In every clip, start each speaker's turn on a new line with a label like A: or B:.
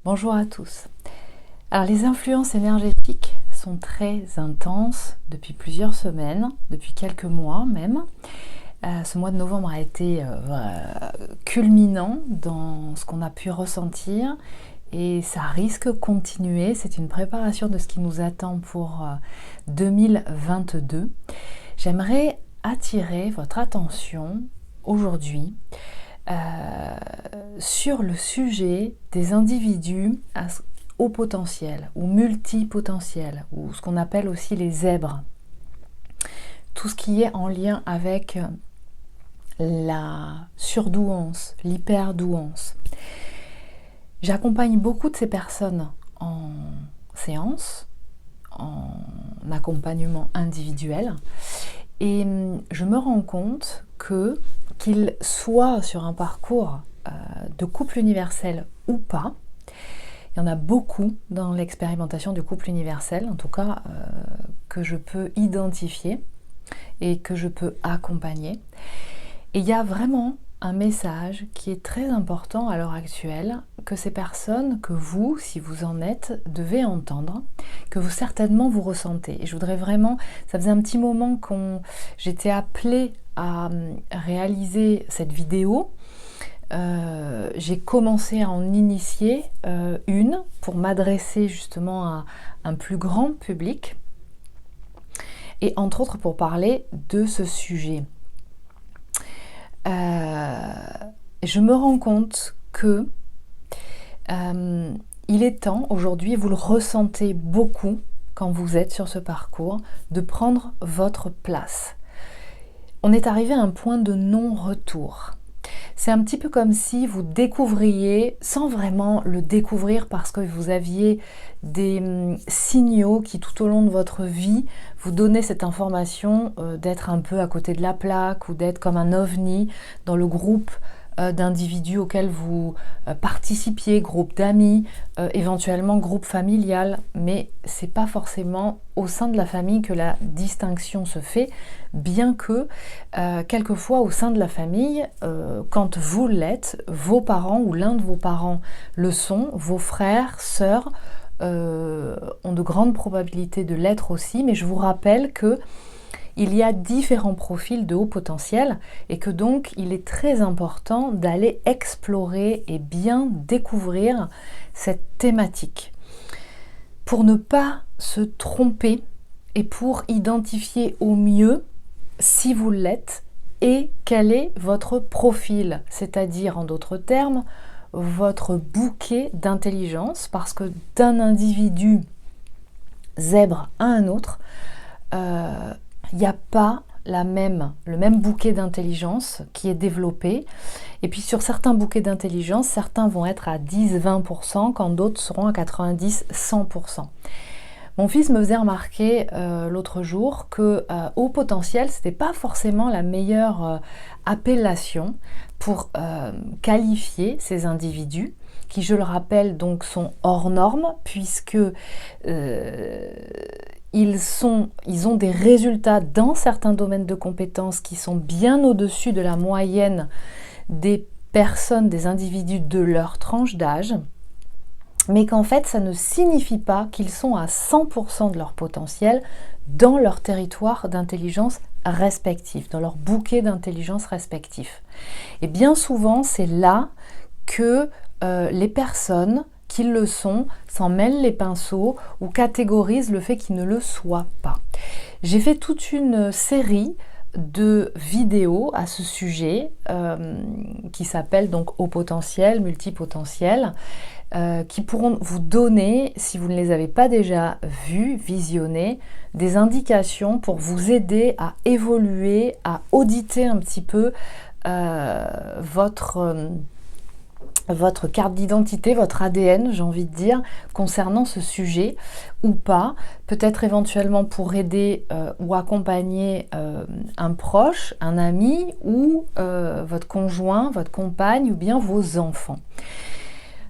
A: Bonjour à tous. Alors les influences énergétiques sont très intenses depuis plusieurs semaines, depuis quelques mois même. Ce mois de novembre a été culminant dans ce qu'on a pu ressentir et ça risque de continuer. C'est une préparation de ce qui nous attend pour 2022. J'aimerais attirer votre attention aujourd'hui sur le sujet des individus à haut potentiel ou multipotentiel, ou ce qu'on appelle aussi les zèbres. Tout ce qui est en lien avec la surdouance, l'hyperdouance. J'accompagne beaucoup de ces personnes en séance, en accompagnement individuel, et je me rends compte qu'ils soient sur un parcours de couple universel ou pas. Il y en a beaucoup dans l'expérimentation du couple universel, en tout cas que je peux identifier et que je peux accompagner. Et il y a vraiment un message qui est très important à l'heure actuelle, que ces personnes, que vous, si vous en êtes, devez entendre, que vous certainement vous ressentez. Et je voudrais vraiment, ça faisait un petit moment j'étais appelée à réaliser cette vidéo. J'ai commencé à en initier une pour m'adresser justement à un plus grand public et entre autres pour parler de ce sujet. Je me rends compte que il est temps aujourd'hui, vous le ressentez beaucoup quand vous êtes sur ce parcours, de prendre votre place. On est arrivé à un point de non-retour. C'est un petit peu comme si vous découvriez, sans vraiment le découvrir parce que vous aviez des signaux qui tout au long de votre vie vous donnaient cette information d'être un peu à côté de la plaque ou d'être comme un ovni dans le groupe d'individus auxquels vous participiez, groupe d'amis, éventuellement groupe familial, mais c'est pas forcément au sein de la famille que la distinction se fait, bien que quelquefois au sein de la famille, quand vous l'êtes, vos parents ou l'un de vos parents le sont, vos frères, sœurs ont de grandes probabilités de l'être aussi, mais je vous rappelle que il y a différents profils de haut potentiel et que donc il est très important d'aller explorer et bien découvrir cette thématique pour ne pas se tromper et pour identifier au mieux si vous l'êtes et quel est votre profil, c'est-à-dire en d'autres termes votre bouquet d'intelligence, parce que d'un individu zèbre à un autre, il n'y a pas le même bouquet d'intelligence qui est développé. Et puis sur certains bouquets d'intelligence, certains vont être à 10-20%, quand d'autres seront à 90-100%. Mon fils me faisait remarquer l'autre jour que haut potentiel, c'était pas forcément la meilleure appellation pour qualifier ces individus, qui, je le rappelle, donc sont hors normes, puisque ils ont des résultats dans certains domaines de compétences qui sont bien au-dessus de la moyenne des personnes, des individus de leur tranche d'âge, mais qu'en fait, ça ne signifie pas qu'ils sont à 100% de leur potentiel dans leur territoire d'intelligence respectif, dans leur bouquet d'intelligence respectif. Et bien souvent, c'est là que les personnes qui le sont s'en mêlent les pinceaux ou catégorisent le fait qu'ils ne le soient pas. J'ai fait toute une série de vidéos à ce sujet qui s'appelle donc haut potentiel, multipotentiel, qui pourront vous donner, si vous ne les avez pas déjà vues, visionnées, des indications pour vous aider à évoluer, à auditer un petit peu votre carte d'identité, votre ADN, j'ai envie de dire, concernant ce sujet ou pas, peut-être éventuellement pour aider ou accompagner un proche, un ami ou votre conjoint, votre compagne ou bien vos enfants.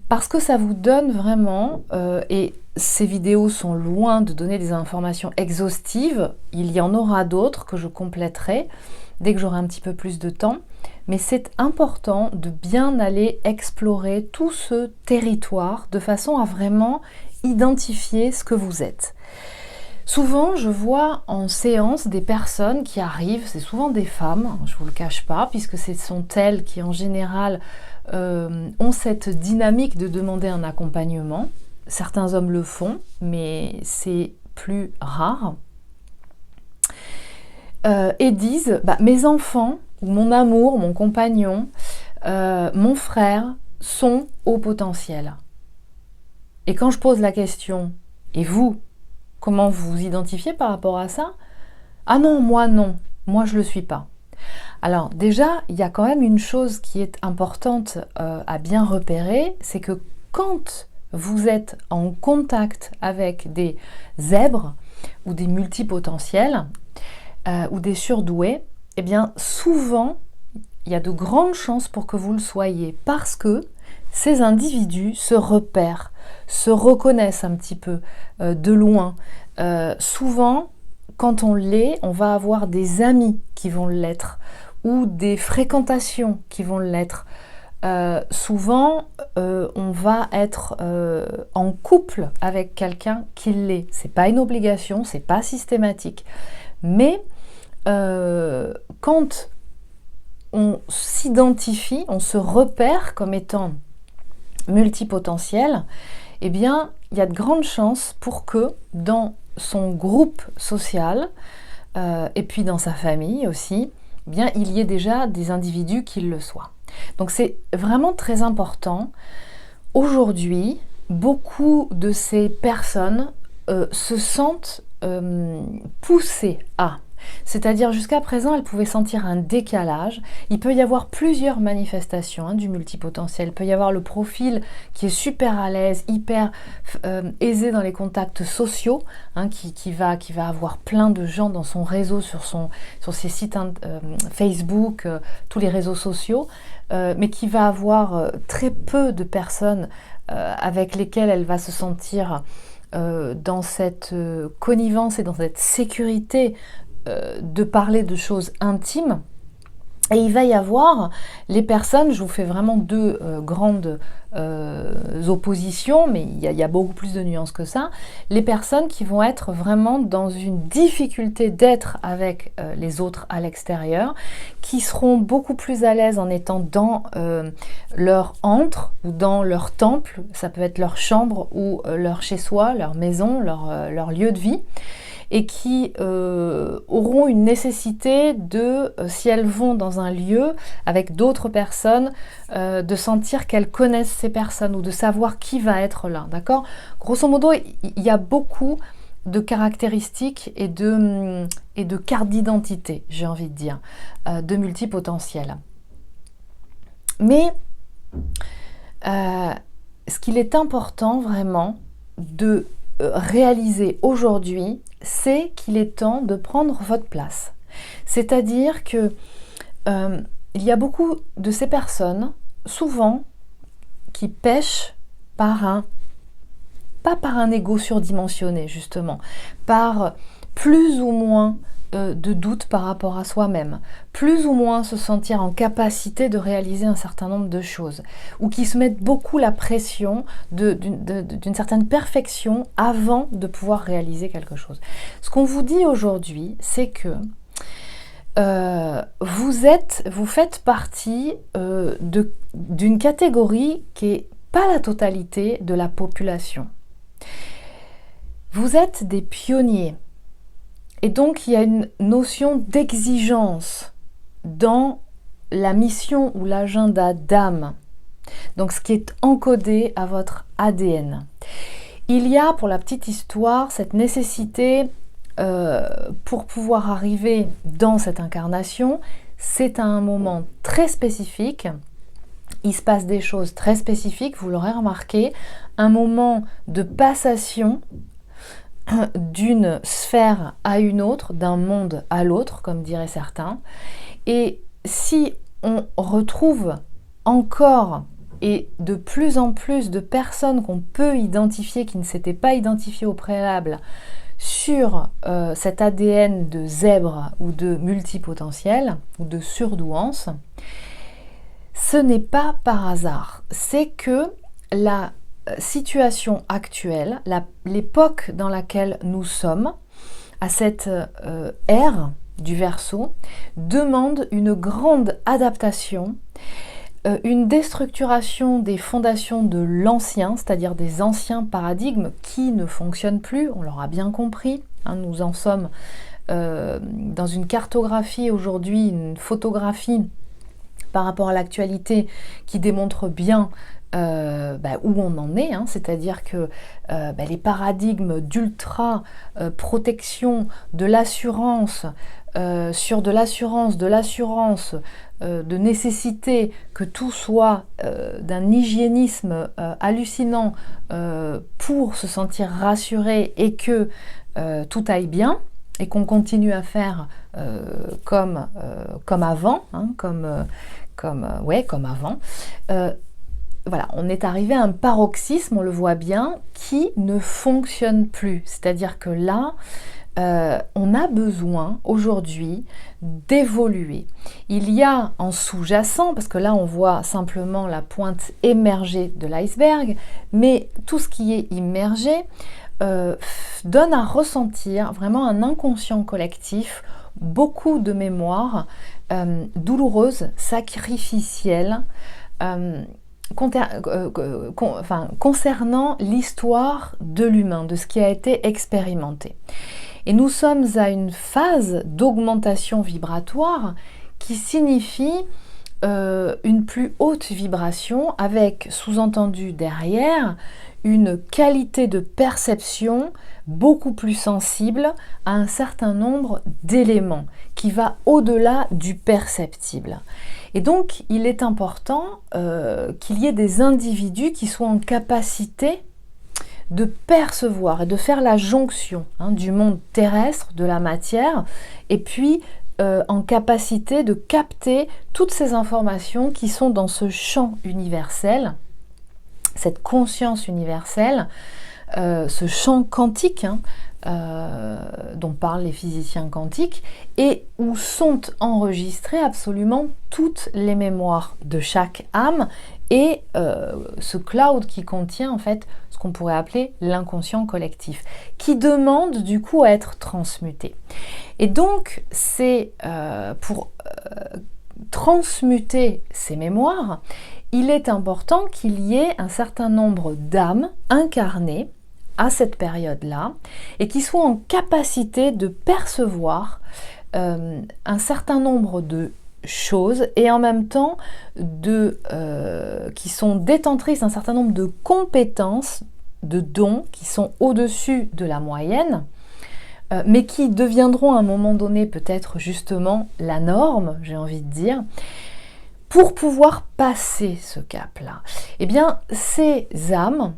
A: Parce que ça vous donne vraiment, et ces vidéos sont loin de donner des informations exhaustives, il y en aura d'autres que je compléterai dès que j'aurai un petit peu plus de temps, mais c'est important de bien aller explorer tout ce territoire de façon à vraiment identifier ce que vous êtes. Souvent, je vois en séance des personnes qui arrivent, c'est souvent des femmes, je ne vous le cache pas, puisque ce sont elles qui en général ont cette dynamique de demander un accompagnement. Certains hommes le font, mais c'est plus rare. Et disent, mes enfants, ou mon amour, mon compagnon, mon frère sont au potentiel. Et quand je pose la question, et vous, comment vous vous identifiez par rapport à ça? Ah non, moi je le suis pas. Alors déjà, il y a quand même une chose qui est importante à bien repérer, c'est que quand vous êtes en contact avec des zèbres ou des multipotentiels ou des surdoués, eh bien souvent, il y a de grandes chances pour que vous le soyez parce que ces individus se repèrent, se reconnaissent un petit peu de loin. Souvent, quand on l'est, on va avoir des amis qui vont l'être ou des fréquentations qui vont l'être. Souvent, on va être en couple avec quelqu'un qui l'est. C'est pas une obligation, c'est pas systématique. Mais quand on s'identifie, on se repère comme étant multipotentiel, eh bien, il y a de grandes chances pour que dans son groupe social et puis dans sa famille aussi, eh bien, il y ait déjà des individus qui le soient. Donc c'est vraiment très important. Aujourd'hui, beaucoup de ces personnes se sentent poussées à. C'est-à-dire jusqu'à présent, elles pouvaient sentir un décalage. Il peut y avoir plusieurs manifestations du multipotentiel. Il peut y avoir le profil qui est super à l'aise, hyper aisé dans les contacts sociaux, qui va avoir plein de gens dans son réseau, sur ses sites Facebook, tous les réseaux sociaux, mais qui va avoir très peu de personnes avec lesquelles elle va se sentir dans cette connivence et dans cette sécurité de parler de choses intimes. Et il va y avoir les personnes, je vous fais vraiment deux grandes oppositions, mais il y a beaucoup plus de nuances que ça, les personnes qui vont être vraiment dans une difficulté d'être avec les autres à l'extérieur, qui seront beaucoup plus à l'aise en étant dans leur antre ou dans leur temple, ça peut être leur chambre ou leur chez-soi, leur maison, leur lieu de vie, et qui auront une nécessité de, si elles vont dans un lieu avec d'autres personnes, de sentir qu'elles connaissent ces personnes ou de savoir qui va être là, d'accord? Grosso modo, il y a beaucoup de caractéristiques et de cartes d'identité, j'ai envie de dire, de multipotentiels. Mais ce qu'il est important vraiment de réaliser aujourd'hui, c'est qu'il est temps de prendre votre place. C'est-à-dire que il y a beaucoup de ces personnes, souvent, qui pêchent pas par un ego surdimensionné, justement, par plus ou moins de doute par rapport à soi-même, plus ou moins se sentir en capacité de réaliser un certain nombre de choses, ou qui se mettent beaucoup la pression d'une certaine perfection avant de pouvoir réaliser quelque chose. Ce qu'on vous dit aujourd'hui, c'est que vous faites partie d'une catégorie qui n'est pas la totalité de la population. Vous êtes des pionniers. Et donc, il y a une notion d'exigence dans la mission ou l'agenda d'âme. Donc, ce qui est encodé à votre ADN. Il y a, pour la petite histoire, cette nécessité, pour pouvoir arriver dans cette incarnation, c'est à un moment très spécifique. Il se passe des choses très spécifiques, vous l'aurez remarqué, un moment de passation d'une sphère à une autre, d'un monde à l'autre, comme diraient certains. Et si on retrouve encore et de plus en plus de personnes qu'on peut identifier, qui ne s'étaient pas identifiées au préalable, sur cet ADN de zèbre ou de multipotentiel ou de surdouance, ce n'est pas par hasard. C'est que la situation actuelle, l'époque dans laquelle nous sommes, à cette ère du Verseau, demande une grande adaptation, une déstructuration des fondations de l'ancien, c'est-à-dire des anciens paradigmes qui ne fonctionnent plus, on l'aura bien compris, hein, nous en sommes dans une cartographie aujourd'hui, une photographie par rapport à l'actualité qui démontre bien où on en est, hein, c'est-à-dire que les paradigmes d'ultra protection, de l'assurance, sur de l'assurance, de nécessité que tout soit d'un hygiénisme hallucinant pour se sentir rassuré et que tout aille bien et qu'on continue à faire comme avant, hein, comme avant. Voilà, on est arrivé à un paroxysme, on le voit bien, qui ne fonctionne plus. C'est-à-dire que là, on a besoin aujourd'hui d'évoluer. Il y a en sous-jacent, parce que là on voit simplement la pointe émergée de l'iceberg, mais tout ce qui est immergé donne à ressentir vraiment un inconscient collectif, beaucoup de mémoires douloureuses, sacrificielles, concernant l'histoire de l'humain, de ce qui a été expérimenté. Et nous sommes à une phase d'augmentation vibratoire qui signifie une plus haute vibration avec, sous-entendu derrière, une qualité de perception beaucoup plus sensible à un certain nombre d'éléments qui va au-delà du perceptible. Et donc, il est important qu'il y ait des individus qui soient en capacité de percevoir et de faire la jonction du monde terrestre, de la matière, et puis en capacité de capter toutes ces informations qui sont dans ce champ universel, cette conscience universelle, ce champ quantique dont parlent les physiciens quantiques, et où sont enregistrées absolument toutes les mémoires de chaque âme, et ce cloud qui contient en fait ce qu'on pourrait appeler l'inconscient collectif, qui demande du coup à être transmuté. Et donc c'est pour transmuter ces mémoires, il est important qu'il y ait un certain nombre d'âmes incarnées à cette période-là, et qui soient en capacité de percevoir un certain nombre de choses, et en même temps qui sont détentrices d'un certain nombre de compétences, de dons qui sont au-dessus de la moyenne, mais qui deviendront à un moment donné peut-être justement la norme, j'ai envie de dire, pour pouvoir passer ce cap-là. Eh bien, ces âmes,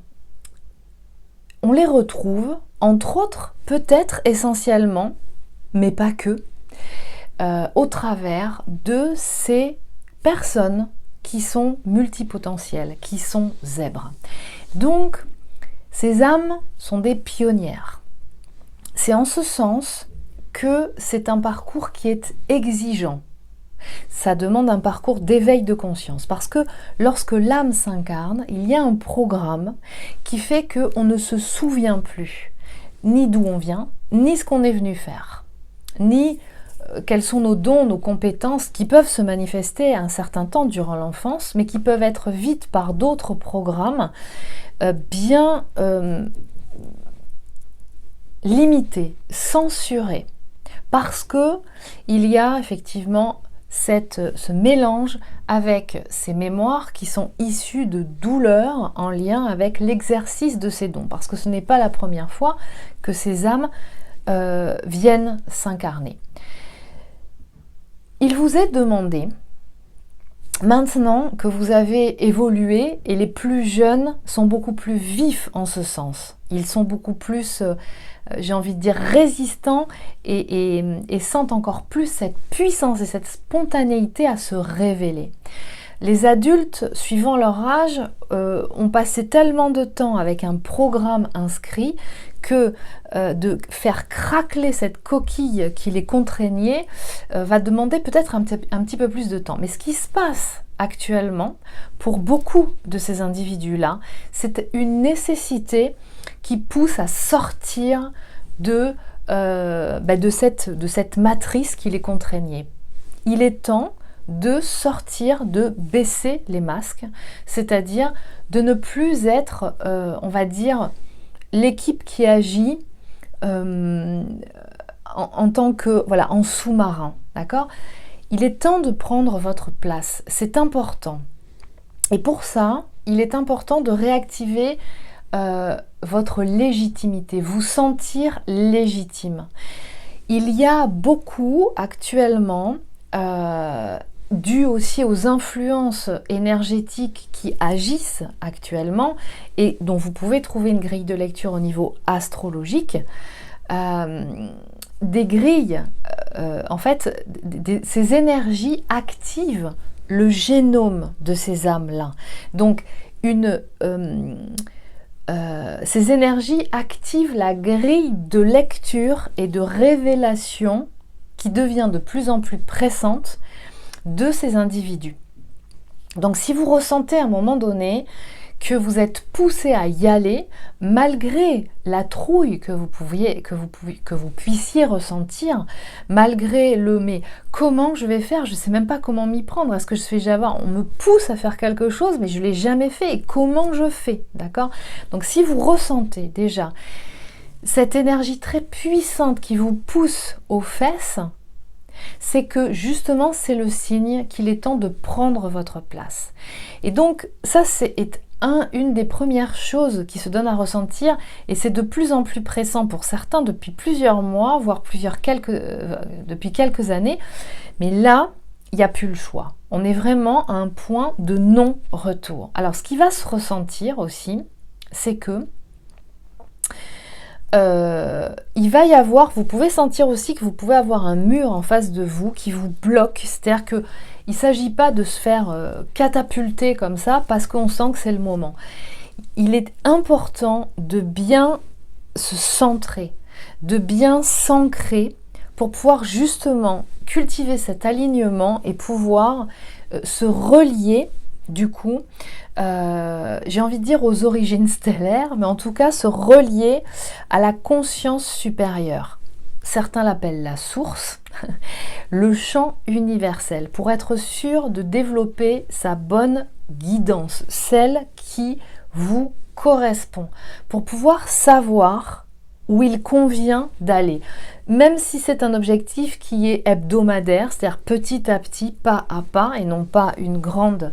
A: on les retrouve, entre autres, peut-être essentiellement, mais pas que, au travers de ces personnes qui sont multipotentielles, qui sont zèbres. Donc, ces âmes sont des pionnières. C'est en ce sens que c'est un parcours qui est exigeant. Ça demande un parcours d'éveil de conscience, parce que lorsque l'âme s'incarne, il y a un programme qui fait qu'on ne se souvient plus ni d'où on vient, ni ce qu'on est venu faire, ni quels sont nos dons, nos compétences qui peuvent se manifester à un certain temps durant l'enfance, mais qui peuvent être vite par d'autres programmes bien limités, censurés, parce que il y a effectivement ce mélange avec ces mémoires qui sont issues de douleurs en lien avec l'exercice de ces dons, parce que ce n'est pas la première fois que ces âmes viennent s'incarner. Il vous est demandé, maintenant que vous avez évolué, et les plus jeunes sont beaucoup plus vifs en ce sens, ils sont beaucoup plus, j'ai envie de dire, résistants et sentent encore plus cette puissance et cette spontanéité à se révéler. Les adultes, suivant leur âge, ont passé tellement de temps avec un programme inscrit que de faire craqueler cette coquille qui les contraignait va demander peut-être un petit peu plus de temps. Mais ce qui se passe actuellement, pour beaucoup de ces individus-là, c'est une nécessité qui pousse à sortir de cette matrice qui les contraignait. Il est temps de sortir, de baisser les masques, c'est-à-dire de ne plus être, on va dire, l'équipe qui agit en tant que, voilà, en sous-marin, d'accord ? Il est temps de prendre votre place, c'est important. Et pour ça, il est important de réactiver votre légitimité, vous sentir légitime. Il y a beaucoup actuellement, dû aussi aux influences énergétiques qui agissent actuellement et dont vous pouvez trouver une grille de lecture au niveau astrologique, des grilles, en fait, ces énergies activent le génome de ces âmes-là. Donc, ces énergies activent la grille de lecture et de révélation qui devient de plus en plus pressante de ces individus. Donc si vous ressentez à un moment donné que vous êtes poussé à y aller, malgré la trouille que vous puissiez ressentir, malgré le « mais comment je vais faire, je ne sais même pas comment m'y prendre, est-ce que je fais Java, on me pousse à faire quelque chose, mais je ne l'ai jamais fait, et comment je fais ?» D'accord ? Donc si vous ressentez déjà cette énergie très puissante qui vous pousse aux fesses, c'est que justement c'est le signe qu'il est temps de prendre votre place. Et donc ça c'est une des premières choses qui se donne à ressentir, et c'est de plus en plus pressant pour certains depuis plusieurs mois, voire depuis quelques années, mais là il n'y a plus le choix. On est vraiment à un point de non-retour. Alors ce qui va se ressentir aussi, c'est que il va y avoir, vous pouvez sentir aussi que vous pouvez avoir un mur en face de vous qui vous bloque, c'est-à-dire qu'il ne s'agit pas de se faire catapulter comme ça parce qu'on sent que c'est le moment. Il est important de bien se centrer, de bien s'ancrer pour pouvoir justement cultiver cet alignement et pouvoir se relier du coup, j'ai envie de dire aux origines stellaires, mais en tout cas se relier à la conscience supérieure. Certains l'appellent la source, le champ universel, pour être sûr de développer sa bonne guidance, celle qui vous correspond, pour pouvoir savoir où il convient d'aller. Même si c'est un objectif qui est hebdomadaire, c'est-à-dire petit à petit, pas à pas, et non pas une grande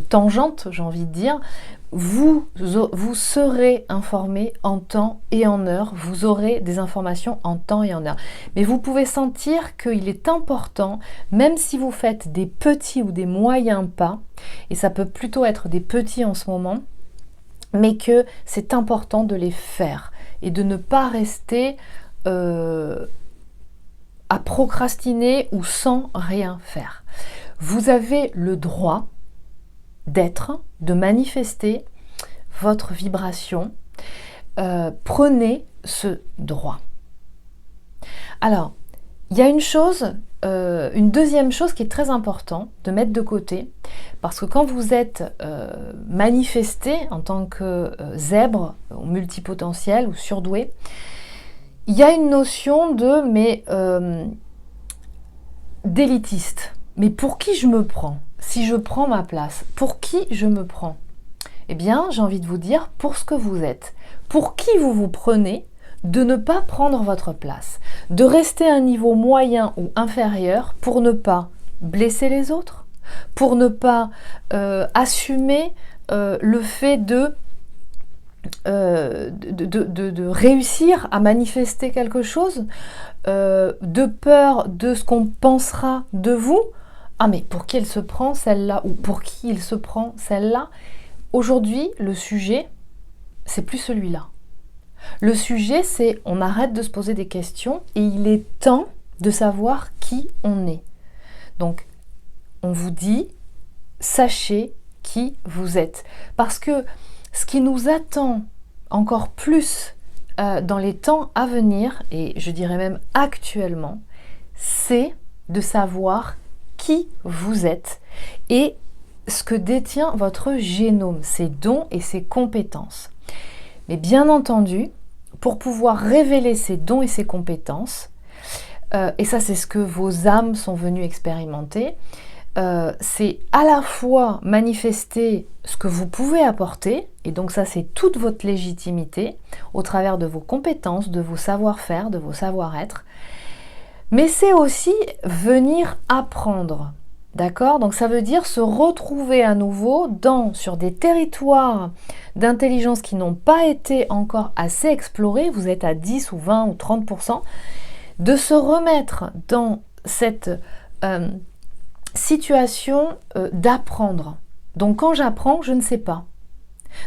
A: tangente, j'ai envie de dire, vous serez informé en temps et en heure, vous aurez des informations en temps et en heure. Mais vous pouvez sentir qu'il est important, même si vous faites des petits ou des moyens pas, et ça peut plutôt être des petits en ce moment, mais que c'est important de les faire et de ne pas rester à procrastiner ou sans rien faire. Vous avez le droit d'être, de manifester votre vibration. Prenez ce droit. Alors, il y a une deuxième chose qui est très importante de mettre de côté, parce que quand vous êtes manifesté en tant que zèbre, ou multipotentiel ou surdoué, il y a une notion d'élitiste. Mais pour qui je me prends? Si je prends ma place, pour qui je me prends? Eh bien, j'ai envie de vous dire, pour ce que vous êtes. Pour qui vous vous prenez de ne pas prendre votre place, de rester à un niveau moyen ou inférieur pour ne pas blesser les autres, pour ne pas assumer le fait de réussir à manifester quelque chose, de peur de ce qu'on pensera de vous. Ah mais pour qui elle se prend celle-là, ou pour qui il se prend celle-là? Aujourd'hui, le sujet, c'est plus celui-là. Le sujet, c'est on arrête de se poser des questions et il est temps de savoir qui on est. Donc, on vous dit, sachez qui vous êtes. Parce que ce qui nous attend encore plus dans les temps à venir, et je dirais même actuellement, c'est de savoir qui vous êtes et ce que détient votre génome, ses dons et ses compétences. Mais bien entendu, pour pouvoir révéler ses dons et ses compétences, et ça c'est ce que vos âmes sont venues expérimenter, c'est à la fois manifester ce que vous pouvez apporter, et donc ça c'est toute votre légitimité, au travers de vos compétences, de vos savoir-faire, de vos savoir-être, mais c'est aussi venir apprendre. D'accord? Donc ça veut dire se retrouver à nouveau sur des territoires d'intelligence qui n'ont pas été encore assez explorés, vous êtes à 10 ou 20 ou 30%, de se remettre dans cette situation d'apprendre. Donc quand j'apprends, je ne sais pas.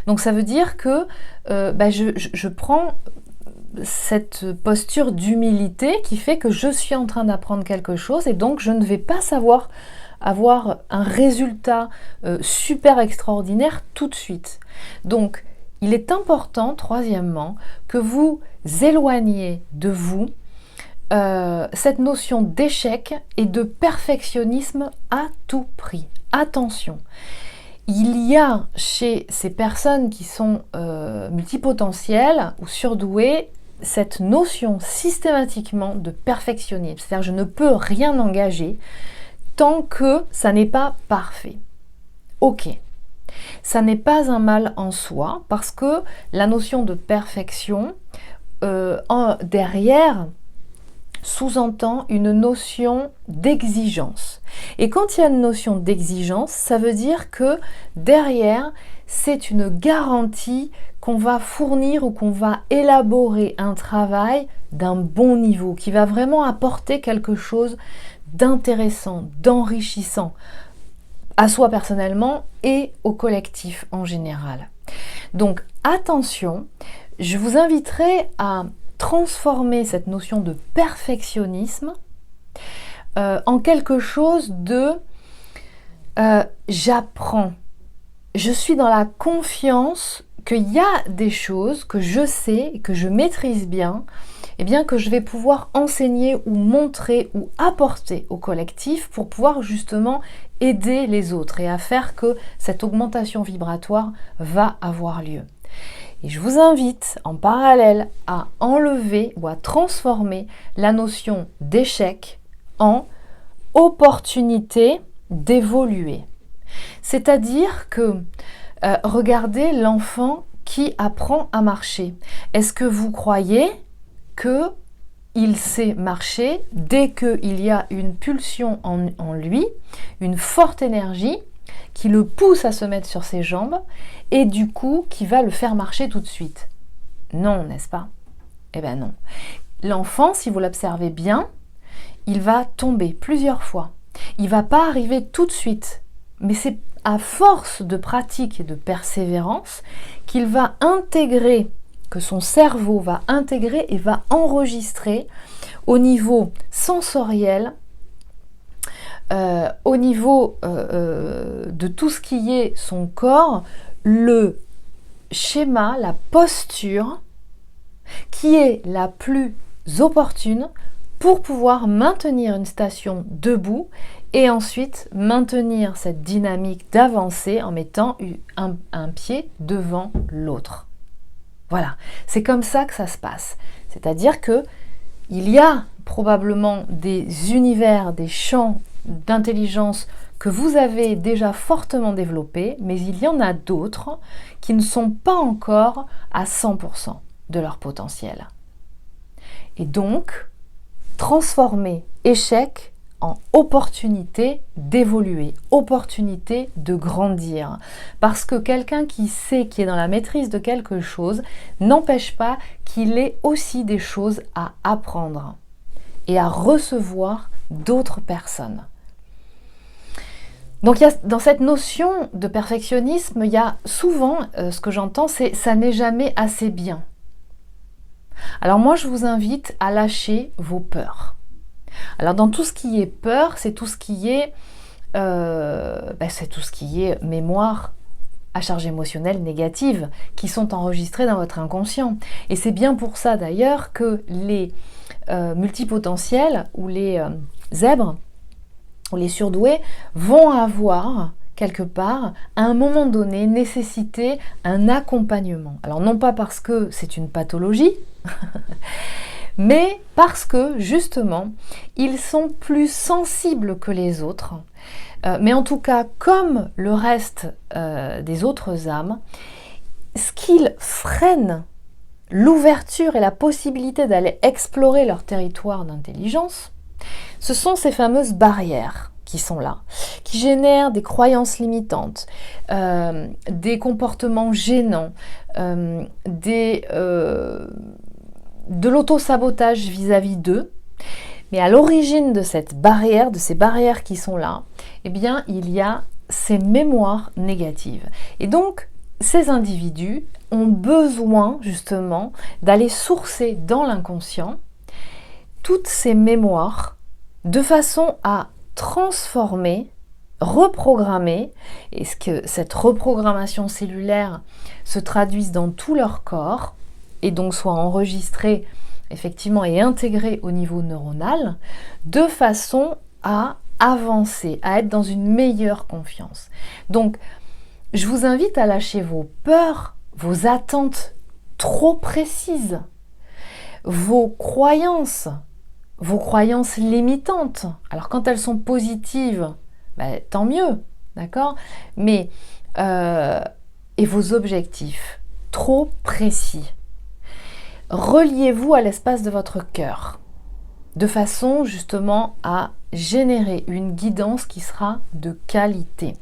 A: Donc ça veut dire que je prends cette posture d'humilité qui fait que je suis en train d'apprendre quelque chose et donc je ne vais pas savoir avoir un résultat super extraordinaire tout de suite. Donc, il est important, troisièmement, que vous éloigniez de vous cette notion d'échec et de perfectionnisme à tout prix. Attention, il y a chez ces personnes qui sont multipotentielles ou surdouées cette notion systématiquement de perfectionnisme. C'est-à-dire je ne peux rien engager tant que ça n'est pas parfait. Ok, ça n'est pas un mal en soi parce que la notion de perfection derrière sous-entend une notion d'exigence. Et quand il y a une notion d'exigence, ça veut dire que derrière, c'est une garantie qu'on va fournir ou qu'on va élaborer un travail d'un bon niveau, qui va vraiment apporter quelque chose d'intéressant, d'enrichissant, à soi personnellement et au collectif en général. Donc attention, je vous inviterai à transformer cette notion de perfectionnisme en quelque chose de j'apprends. Je suis dans la confiance qu'il y a des choses que je sais, que je maîtrise bien, et bien que je vais pouvoir enseigner ou montrer ou apporter au collectif pour pouvoir justement aider les autres et à faire que cette augmentation vibratoire va avoir lieu. Et je vous invite en parallèle à enlever ou à transformer la notion d'échec en opportunité d'évoluer. C'est-à-dire que regardez l'enfant qui apprend à marcher. Est-ce que vous croyez qu'il sait marcher dès qu'il y a une pulsion en lui, une forte énergie qui le pousse à se mettre sur ses jambes et du coup qui va le faire marcher tout de suite? Non, n'est-ce pas? Eh bien non. L'enfant, si vous l'observez bien, il va tomber plusieurs fois. Il ne va pas arriver tout de suite, mais c'est à force de pratique et de persévérance qu'il va intégrer, que son cerveau va intégrer et va enregistrer au niveau sensoriel, au niveau de tout ce qui est son corps, le schéma, la posture qui est la plus opportune pour pouvoir maintenir une station debout et ensuite maintenir cette dynamique d'avancée en mettant un pied devant l'autre. Voilà, c'est comme ça que ça se passe. C'est-à-dire que il y a probablement des univers, des champs d'intelligence que vous avez déjà fortement développés, mais il y en a d'autres qui ne sont pas encore à 100% de leur potentiel. Et donc, transformer échec en opportunité d'évoluer, opportunité de grandir. Parce que quelqu'un qui sait, qui est dans la maîtrise de quelque chose, n'empêche pas qu'il ait aussi des choses à apprendre et à recevoir d'autres personnes. Donc dans cette notion de perfectionnisme, il y a souvent, ce que j'entends, c'est « ça n'est jamais assez bien ». Alors moi, je vous invite à lâcher vos peurs. Alors dans tout ce qui est peur, c'est tout ce qui est c'est tout ce qui est mémoire à charge émotionnelle négative qui sont enregistrées dans votre inconscient. Et c'est bien pour ça d'ailleurs que les multipotentiels ou les zèbres ou les surdoués vont avoir quelque part, à un moment donné, nécessité un accompagnement. Alors non pas parce que c'est une pathologie, mais parce que justement, ils sont plus sensibles que les autres. Mais en tout cas, comme le reste des autres âmes, ce qu'ils freinent l'ouverture et la possibilité d'aller explorer leur territoire d'intelligence, ce sont ces fameuses barrières qui sont là, qui génèrent des croyances limitantes, des comportements gênants, de l'auto-sabotage vis-à-vis d'eux. Mais à l'origine de cette barrière, de ces barrières qui sont là, eh bien, il y a ces mémoires négatives. Et donc, ces individus ont besoin justement d'aller sourcer dans l'inconscient toutes ces mémoires de façon à transformer, reprogrammer, et ce que cette reprogrammation cellulaire se traduise dans tout leur corps et donc soit enregistrée effectivement et intégrée au niveau neuronal, de façon à avancer, à être dans une meilleure confiance. Donc, je vous invite à lâcher vos peurs, vos attentes trop précises, vos croyances limitantes. Alors quand elles sont positives, tant mieux, d'accord ? Mais et vos objectifs trop précis. Reliez-vous à l'espace de votre cœur, de façon justement à générer une guidance qui sera de qualité.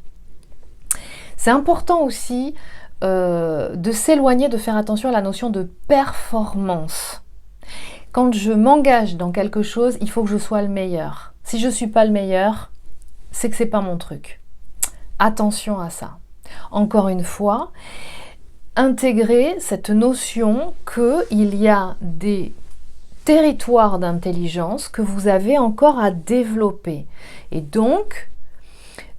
A: C'est important aussi de s'éloigner, de faire attention à la notion de performance. Quand je m'engage dans quelque chose, il faut que je sois le meilleur. Si je ne suis pas le meilleur, c'est que ce n'est pas mon truc. Attention à ça. Encore une fois, intégrer cette notion qu'il y a des territoires d'intelligence que vous avez encore à développer. Et donc,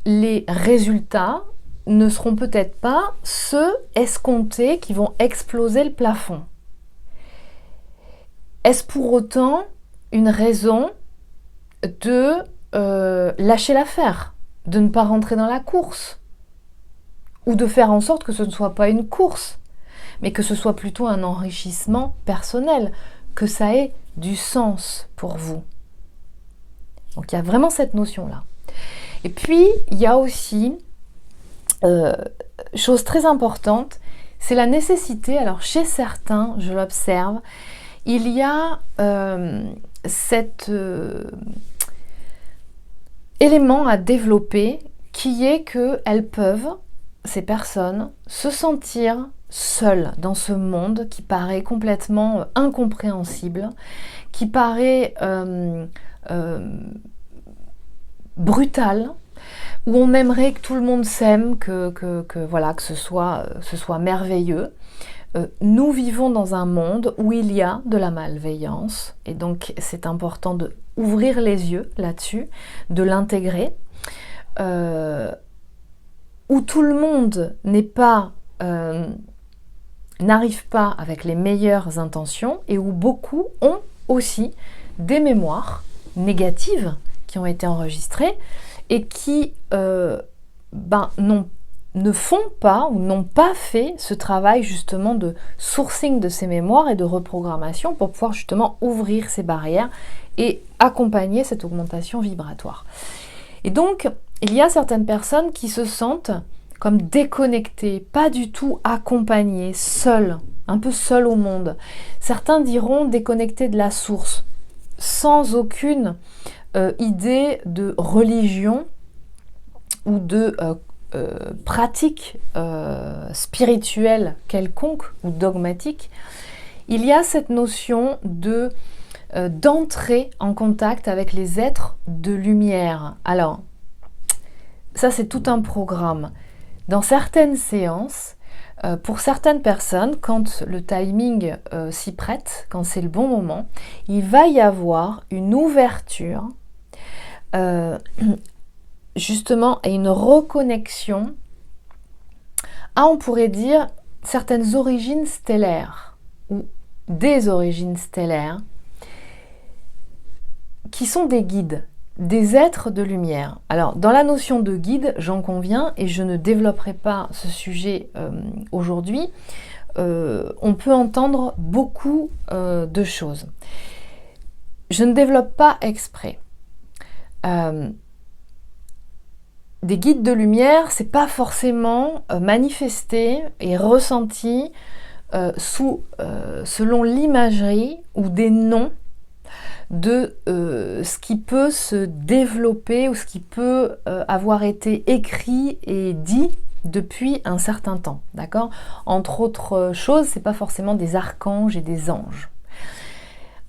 A: les résultats ne seront peut-être pas ceux escomptés qui vont exploser le plafond. Est-ce pour autant une raison de lâcher l'affaire, de ne pas rentrer dans la course, ou de faire en sorte que ce ne soit pas une course, mais que ce soit plutôt un enrichissement personnel, que ça ait du sens pour vous. Donc il y a vraiment cette notion-là. Et puis, il y a aussi, chose très importante, c'est la nécessité, alors chez certains, je l'observe, il y a cet élément à développer qui est qu'elles peuvent, ces personnes, se sentir seules dans ce monde qui paraît complètement incompréhensible, qui paraît brutal, où on aimerait que tout le monde s'aime, que ce soit merveilleux. Nous vivons dans un monde où il y a de la malveillance et donc c'est important d'ouvrir les yeux là-dessus, de l'intégrer, où tout le monde n'arrive pas avec les meilleures intentions et où beaucoup ont aussi des mémoires négatives qui ont été enregistrées et qui ne font pas ou n'ont pas fait ce travail justement de sourcing de ces mémoires et de reprogrammation pour pouvoir justement ouvrir ces barrières et accompagner cette augmentation vibratoire. Et donc, il y a certaines personnes qui se sentent comme déconnectées, pas du tout accompagnées, seules, un peu seules au monde. Certains diront déconnectées de la source, sans aucune idée de religion ou de pratique spirituelle quelconque ou dogmatique. Il y a cette notion d'entrer en contact avec les êtres de lumière. Alors, ça c'est tout un programme. Dans certaines séances, pour certaines personnes, quand le timing s'y prête, quand c'est le bon moment, il va y avoir une ouverture justement à une reconnexion à, on pourrait dire, certaines origines stellaires ou des origines stellaires qui sont des guides, des êtres de lumière. Alors, dans la notion de guide, j'en conviens, et je ne développerai pas ce sujet aujourd'hui, on peut entendre beaucoup de choses. Je ne développe pas exprès. Des guides de lumière, c'est pas forcément manifesté et ressenti selon l'imagerie ou des noms de ce qui peut se développer ou ce qui peut avoir été écrit et dit depuis un certain temps, d'accord? Entre autres choses, c'est pas forcément des archanges et des anges.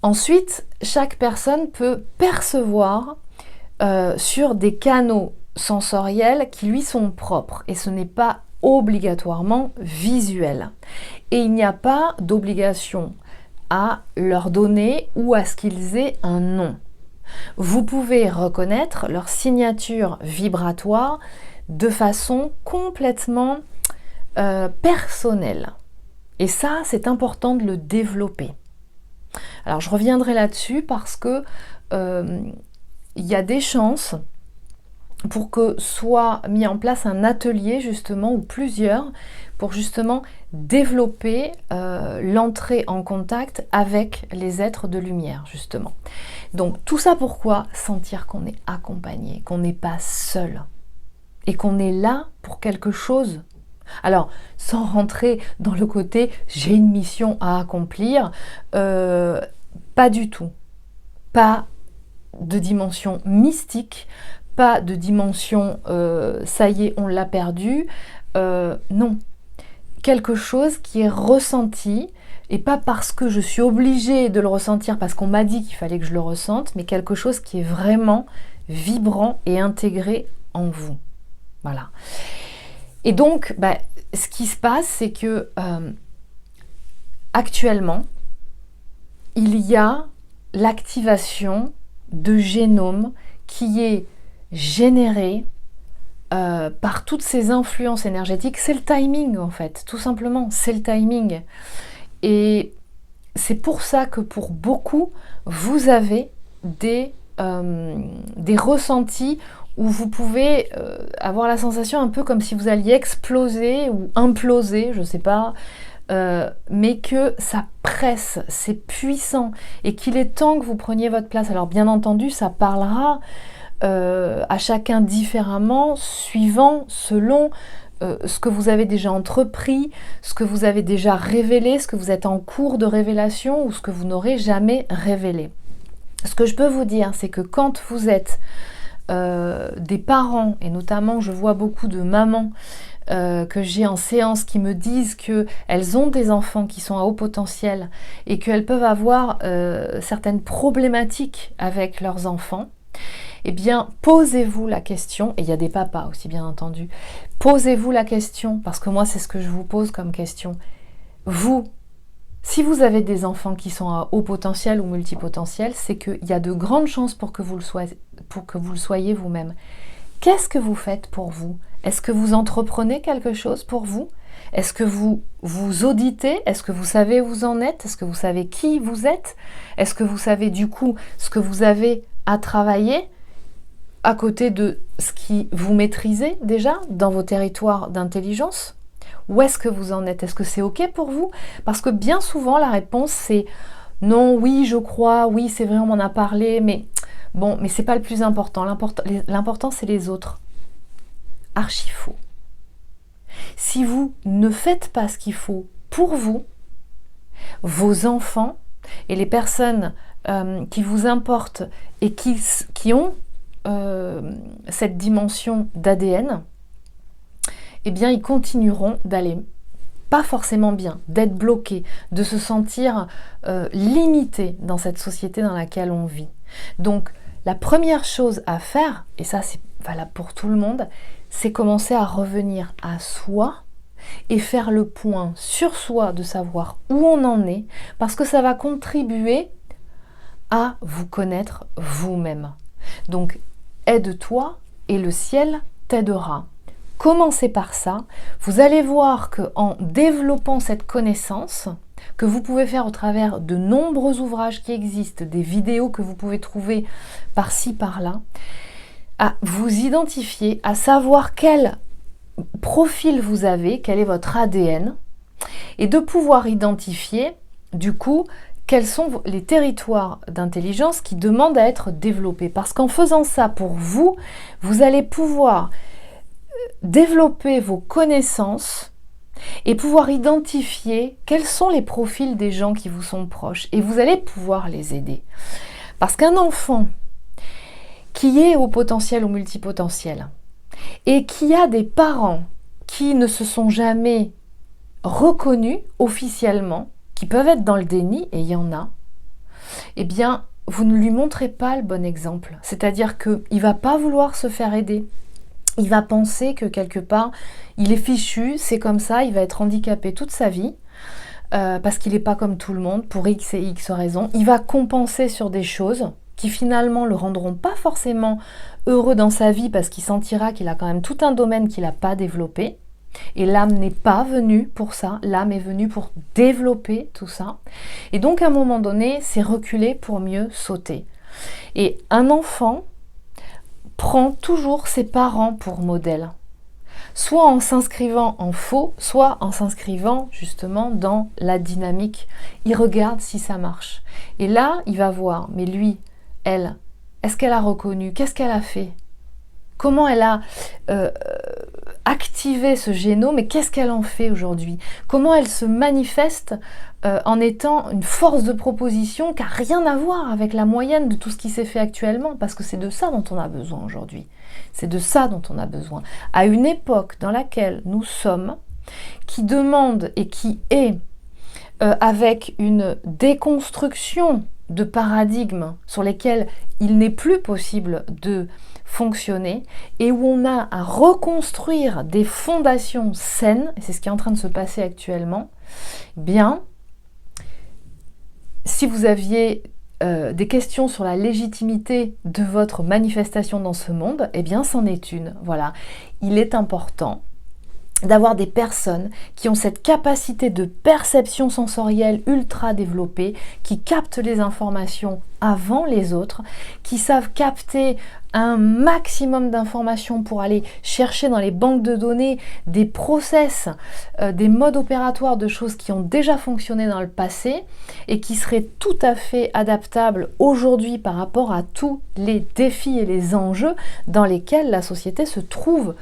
A: Ensuite, chaque personne peut percevoir sur des canaux sensoriels qui lui sont propres, et ce n'est pas obligatoirement visuel. Et il n'y a pas d'obligation à leur donner ou à ce qu'ils aient un nom. Vous pouvez reconnaître leur signature vibratoire de façon complètement personnelle. Et ça, c'est important de le développer. Alors, je reviendrai là-dessus parce que il y a des chances pour que soit mis en place un atelier justement, ou plusieurs, pour justement développer l'entrée en contact avec les êtres de lumière justement. Donc tout ça pourquoi? Sentir qu'on est accompagné, qu'on n'est pas seul et qu'on est là pour quelque chose. Alors, sans rentrer dans le côté j'ai une mission à accomplir, pas du tout. Pas de dimension mystique, pas de dimension ça y est, on l'a perdu. Non. Quelque chose qui est ressenti, et pas parce que je suis obligée de le ressentir, parce qu'on m'a dit qu'il fallait que je le ressente, mais quelque chose qui est vraiment vibrant et intégré en vous. Voilà. Et donc, ce qui se passe, c'est que actuellement, il y a l'activation de génome qui est générée par toutes ces influences énergétiques. C'est le timing en fait, tout simplement, c'est le timing. Et c'est pour ça que pour beaucoup, vous avez des ressentis où vous pouvez avoir la sensation un peu comme si vous alliez exploser ou imploser, je ne sais pas, mais que ça presse, c'est puissant et qu'il est temps que vous preniez votre place. Alors bien entendu, ça parlera à chacun différemment, suivant, selon ce que vous avez déjà entrepris, ce que vous avez déjà révélé, ce que vous êtes en cours de révélation ou ce que vous n'aurez jamais révélé. Ce que je peux vous dire, c'est que quand vous êtes des parents, et notamment je vois beaucoup de mamans que j'ai en séance qui me disent qu'elles ont des enfants qui sont à haut potentiel et qu'elles peuvent avoir certaines problématiques avec leurs enfants, eh bien, posez-vous la question, et il y a des papas aussi bien entendu, posez-vous la question, parce que moi c'est ce que je vous pose comme question. Vous, si vous avez des enfants qui sont à haut potentiel ou multipotentiel, c'est qu'il y a de grandes chances pour que vous le soyez vous-même. Qu'est-ce que vous faites pour vous? Est-ce que vous entreprenez quelque chose pour vous? Est-ce que vous vous auditez? Est-ce que vous savez où vous en êtes? Est-ce que vous savez qui vous êtes? Est-ce que vous savez du coup ce que vous avez à travailler à côté de ce qui vous maîtrisez déjà dans vos territoires d'intelligence? Où est-ce que vous en êtes? Est-ce que c'est OK pour vous? Parce que bien souvent, la réponse, c'est non, oui, je crois, oui, c'est vrai, on m'en a parlé, mais bon, mais c'est pas le plus important. L'important, c'est les autres. Archi faux. Si vous ne faites pas ce qu'il faut pour vous, vos enfants et les personnes qui vous importent et qui ont cette dimension d'ADN, eh bien, ils continueront d'aller pas forcément bien, d'être bloqués, de se sentir limités dans cette société dans laquelle on vit. Donc, la première chose à faire, et ça c'est valable pour tout le monde, c'est commencer à revenir à soi et faire le point sur soi, de savoir où on en est, parce que ça va contribuer à vous connaître vous-même. Donc, aide-toi et le ciel t'aidera. Commencez par ça. Vous allez voir qu'en développant cette connaissance, que vous pouvez faire au travers de nombreux ouvrages qui existent, des vidéos que vous pouvez trouver par-ci, par-là, à vous identifier, à savoir quel profil vous avez, quel est votre ADN, et de pouvoir identifier, du coup, quels sont les territoires d'intelligence qui demandent à être développés. Parce qu'en faisant ça pour vous, vous allez pouvoir développer vos connaissances et pouvoir identifier quels sont les profils des gens qui vous sont proches. Et vous allez pouvoir les aider. Parce qu'un enfant qui est au potentiel ou multipotentiel et qui a des parents qui ne se sont jamais reconnus officiellement, qui peuvent être dans le déni, et il y en a, eh bien, vous ne lui montrez pas le bon exemple. C'est-à-dire qu'il ne va pas vouloir se faire aider. Il va penser que quelque part, il est fichu, c'est comme ça, il va être handicapé toute sa vie, parce qu'il n'est pas comme tout le monde, pour X et X raisons. Il va compenser sur des choses qui finalement le rendront pas forcément heureux dans sa vie, parce qu'il sentira qu'il a quand même tout un domaine qu'il n'a pas développé. Et l'âme n'est pas venue pour ça, l'âme est venue pour développer tout ça. Et donc à un moment donné, c'est reculer pour mieux sauter. Et un enfant prend toujours ses parents pour modèle, soit en s'inscrivant en faux, soit en s'inscrivant justement dans la dynamique. Il regarde si ça marche. Et là, il va voir, mais lui, elle, est-ce qu'elle a reconnu? Qu'est-ce qu'elle a fait? Comment elle a activé ce génome et qu'est-ce qu'elle en fait aujourd'hui? Comment elle se manifeste en étant une force de proposition qui n'a rien à voir avec la moyenne de tout ce qui s'est fait actuellement, parce que c'est de ça dont on a besoin aujourd'hui. C'est de ça dont on a besoin. À une époque dans laquelle nous sommes, qui demande et qui est avec une déconstruction de paradigmes sur lesquels il n'est plus possible de fonctionner, et où on a à reconstruire des fondations saines, et c'est ce qui est en train de se passer actuellement, bien, si vous aviez des questions sur la légitimité de votre manifestation dans ce monde, eh bien, c'en est une. Voilà. Il est important d'avoir des personnes qui ont cette capacité de perception sensorielle ultra développée, qui captent les informations avant les autres, qui savent capter un maximum d'informations pour aller chercher dans les banques de données des process, des modes opératoires de choses qui ont déjà fonctionné dans le passé et qui seraient tout à fait adaptables aujourd'hui par rapport à tous les défis et les enjeux dans lesquels la société se trouve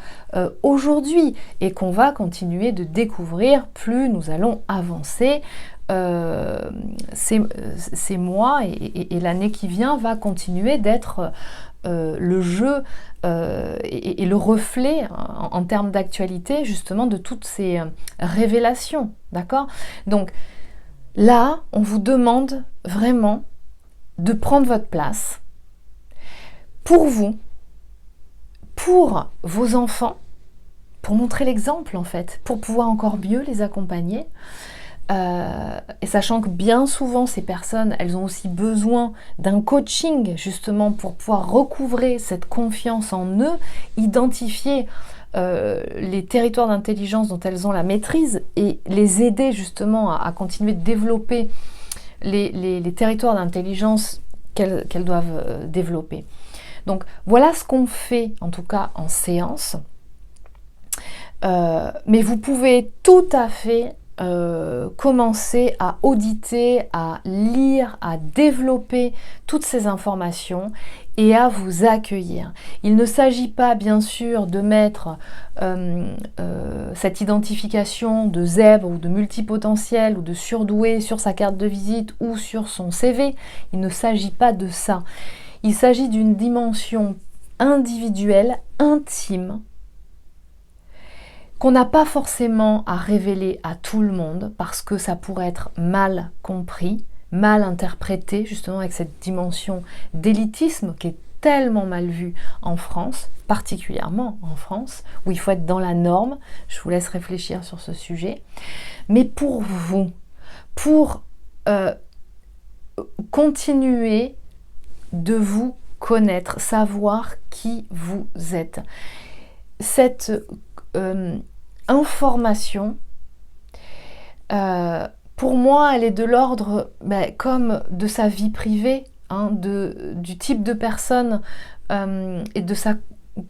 A: aujourd'hui et qu'on va continuer de découvrir plus nous allons avancer. Ces mois et l'année qui vient va continuer d'être le jeu et le reflet en termes d'actualité justement de toutes ces révélations, d'accord? Donc là, on vous demande vraiment de prendre votre place pour vous, pour vos enfants, pour montrer l'exemple en fait, pour pouvoir encore mieux les accompagner. Et sachant que bien souvent ces personnes, elles ont aussi besoin d'un coaching justement pour pouvoir recouvrer cette confiance en eux, identifier les territoires d'intelligence dont elles ont la maîtrise et les aider justement à continuer de développer les territoires d'intelligence qu'elles doivent développer. Donc voilà ce qu'on fait en tout cas en séance. Mais vous pouvez tout à fait commencer à auditer, à lire, à développer toutes ces informations et à vous accueillir. Il ne s'agit pas bien sûr de mettre cette identification de zèbre ou de multipotentiel ou de surdoué sur sa carte de visite ou sur son CV. Il ne s'agit pas de ça. Il s'agit d'une dimension individuelle, intime, qu'on n'a pas forcément à révéler à tout le monde parce que ça pourrait être mal compris, mal interprété, justement avec cette dimension d'élitisme qui est tellement mal vue en France, particulièrement en France, où il faut être dans la norme. Je vous laisse réfléchir sur ce sujet. Mais pour vous, pour continuer de vous connaître, savoir qui vous êtes. Cette information, pour moi, elle est de l'ordre comme de sa vie privée, hein, du type de personne et de sa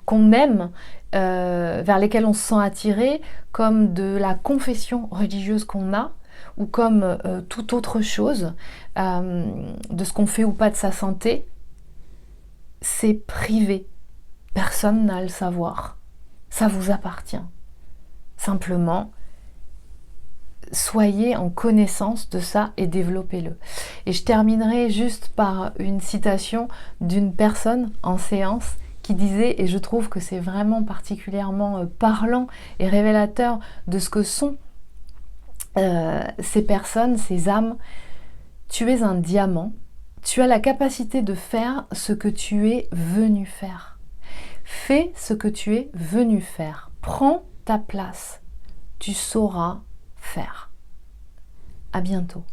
A: qu'on aime, vers lesquelles on se sent attiré, comme de la confession religieuse qu'on a, ou comme toute autre chose, de ce qu'on fait ou pas de sa santé. C'est privé. Personne n'a à le savoir. Ça vous appartient. Simplement, soyez en connaissance de ça et développez-le. Et je terminerai juste par une citation d'une personne en séance qui disait, et je trouve que c'est vraiment particulièrement parlant et révélateur de ce que sont ces personnes, ces âmes. Tu es un diamant, tu as la capacité de faire ce que tu es venu faire. Fais ce que tu es venu faire. Prends ta place. Tu sauras faire. À bientôt.